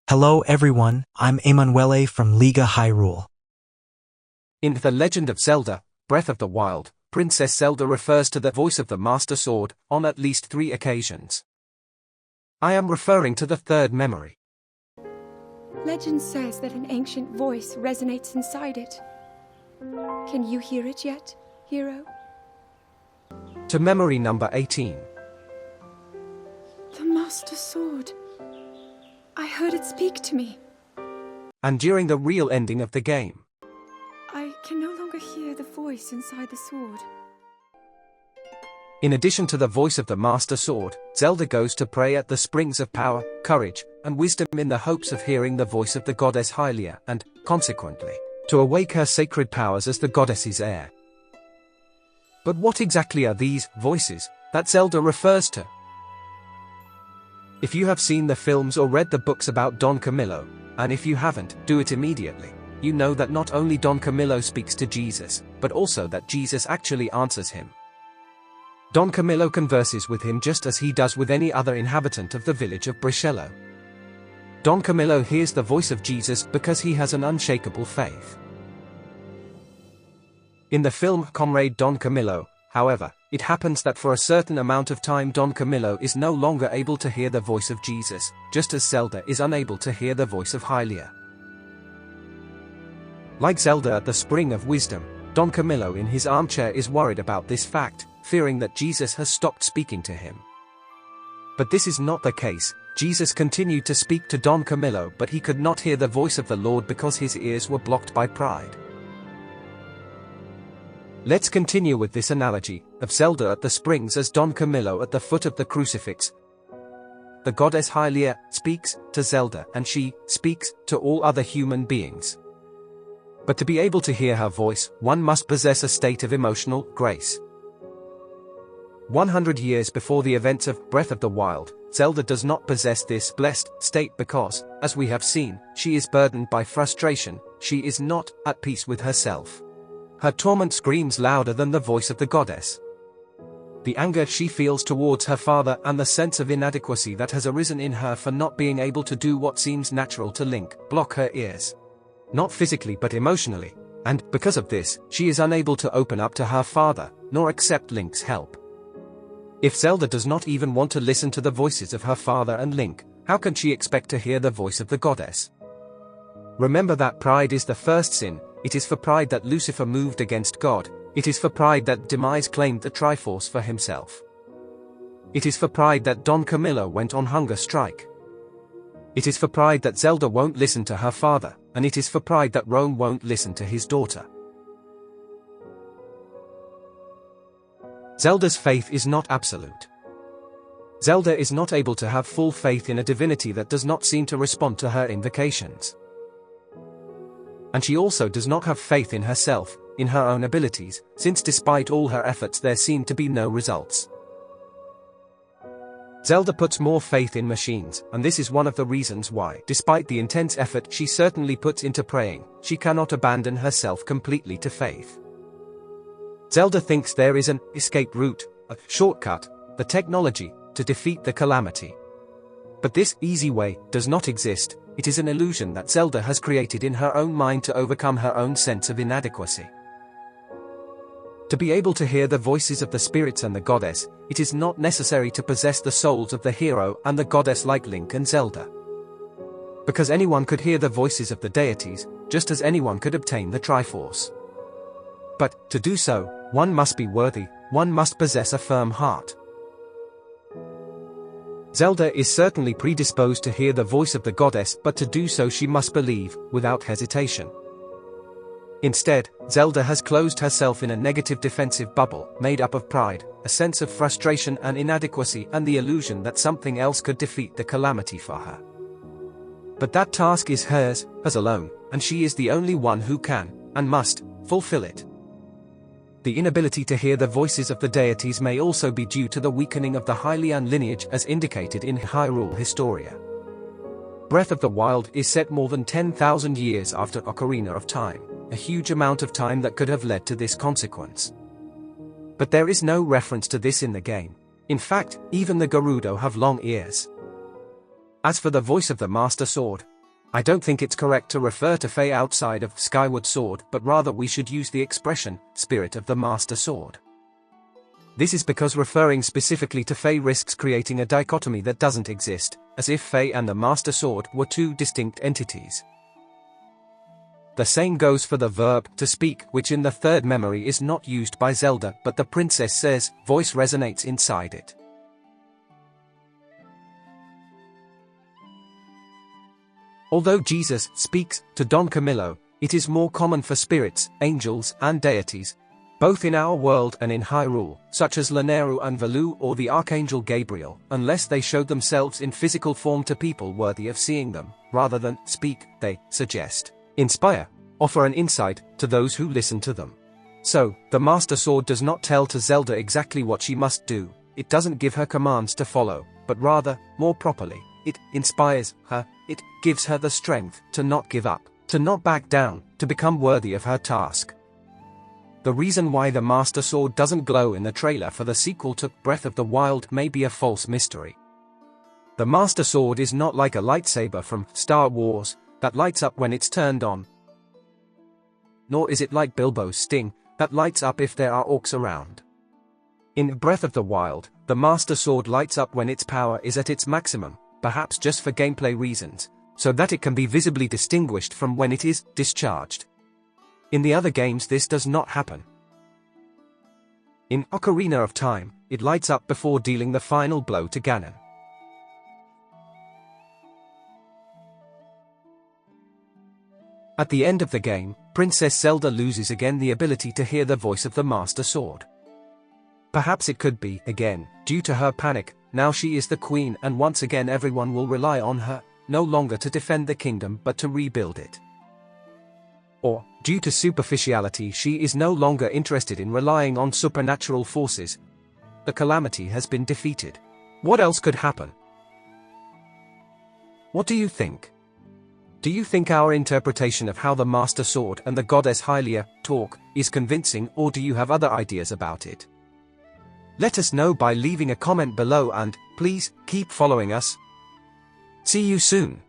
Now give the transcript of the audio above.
Hello everyone, I'm Emanuele from Liga Hyrule. In The Legend of Zelda, Breath of the Wild, Princess Zelda refers to the voice of the Master Sword on at least 3 occasions. I am referring to the third memory. Legend says that an ancient voice resonates inside it. Can you hear it yet, hero? To memory number 18. The Master Sword. I heard it speak to me. And during the real ending of the game. I can no longer hear the voice inside the sword. In addition to the voice of the Master Sword, Zelda goes to pray at the springs of power, courage, and wisdom in the hopes of hearing the voice of the goddess Hylia and, consequently, to awake her sacred powers as the goddess's heir. But what exactly are these voices that Zelda refers to? If you have seen the films or read the books about Don Camillo, and if you haven't, do it immediately, you know that not only Don Camillo speaks to Jesus, but also that Jesus actually answers him. Don Camillo converses with him just as he does with any other inhabitant of the village of Brichello. Don Camillo hears the voice of Jesus because he has an unshakable faith. In the film Comrade Don Camillo, however, it happens that for a certain amount of time Don Camillo is no longer able to hear the voice of Jesus, just as Zelda is unable to hear the voice of Hylia. Like Zelda at the Spring of Wisdom, Don Camillo in his armchair is worried about this fact, fearing that Jesus has stopped speaking to him. But this is not the case. Jesus continued to speak to Don Camillo, but he could not hear the voice of the Lord because his ears were blocked by pride. Let's continue with this analogy of Zelda at the springs as Don Camillo at the foot of the crucifix. The goddess Hylia speaks to Zelda and she speaks to all other human beings. But to be able to hear her voice, one must possess a state of emotional grace. 100 years before the events of Breath of the Wild, Zelda does not possess this blessed state because, as we have seen, she is burdened by frustration, she is not at peace with herself. Her torment screams louder than the voice of the goddess. The anger she feels towards her father and the sense of inadequacy that has arisen in her for not being able to do what seems natural to Link block her ears. Not physically but emotionally, and, because of this, she is unable to open up to her father, nor accept Link's help. If Zelda does not even want to listen to the voices of her father and Link, how can she expect to hear the voice of the goddess? Remember that pride is the first sin. It is for pride that Lucifer moved against God. It is for pride that Demise claimed the Triforce for himself. It is for pride that Don Camillo went on hunger strike. It is for pride that Zelda won't listen to her father, and it is for pride that Rome won't listen to his daughter. Zelda's faith is not absolute. Zelda is not able to have full faith in a divinity that does not seem to respond to her invocations. And she also does not have faith in herself, in her own abilities, since despite all her efforts there seem to be no results. Zelda puts more faith in machines, and this is one of the reasons why, despite the intense effort she certainly puts into praying, she cannot abandon herself completely to faith. Zelda thinks there is an escape route, a shortcut, the technology, to defeat the calamity. But this easy way does not exist. It is an illusion that Zelda has created in her own mind to overcome her own sense of inadequacy. To be able to hear the voices of the spirits and the goddess, it is not necessary to possess the souls of the hero and the goddess like Link and Zelda. Because anyone could hear the voices of the deities, just as anyone could obtain the Triforce. But, to do so, one must be worthy, one must possess a firm heart. Zelda is certainly predisposed to hear the voice of the goddess, but to do so she must believe, without hesitation. Instead, Zelda has closed herself in a negative defensive bubble, made up of pride, a sense of frustration and inadequacy, and the illusion that something else could defeat the calamity for her. But that task is hers alone, and she is the only one who can, and must, fulfill it. The inability to hear the voices of the deities may also be due to the weakening of the Hylian lineage as indicated in Hyrule Historia. Breath of the Wild is set more than 10,000 years after Ocarina of Time, a huge amount of time that could have led to this consequence. But there is no reference to this in the game. In fact, even the Gerudo have long ears. As for the voice of the Master Sword, I don't think it's correct to refer to Faye outside of Skyward Sword, but rather we should use the expression, Spirit of the Master Sword. This is because referring specifically to Faye risks creating a dichotomy that doesn't exist, as if Faye and the Master Sword were two distinct entities. The same goes for the verb, to speak, which in the third memory is not used by Zelda, but the princess says, voice resonates inside it. Although Jesus speaks to Don Camillo, it is more common for spirits, angels, and deities, both in our world and in Hyrule, such as Lanayru and Valoo or the Archangel Gabriel, unless they showed themselves in physical form to people worthy of seeing them, rather than speak, they suggest, inspire, offer an insight to those who listen to them. So, the Master Sword does not tell to Zelda exactly what she must do, it doesn't give her commands to follow, but rather, more properly, it inspires her, it gives her the strength to not give up, to not back down, to become worthy of her task. The reason why the Master Sword doesn't glow in the trailer for the sequel to Breath of the Wild may be a false mystery. The Master Sword is not like a lightsaber from Star Wars that lights up when it's turned on. Nor is it like Bilbo's sting that lights up if there are orcs around. In Breath of the Wild, the Master Sword lights up when its power is at its maximum, perhaps just for gameplay reasons, so that it can be visibly distinguished from when it is discharged. In the other games this does not happen. In Ocarina of Time, it lights up before dealing the final blow to Ganon. At the end of the game, Princess Zelda loses again the ability to hear the voice of the Master Sword. Perhaps it could be, again, due to her panic. Now she is the queen and once again everyone will rely on her, no longer to defend the kingdom but to rebuild it. Or, due to superficiality, she is no longer interested in relying on supernatural forces. The calamity has been defeated. What else could happen? What do you think? Do you think our interpretation of how the Master Sword and the goddess Hylia talk is convincing, or do you have other ideas about it? Let us know by leaving a comment below and, please, keep following us. See you soon.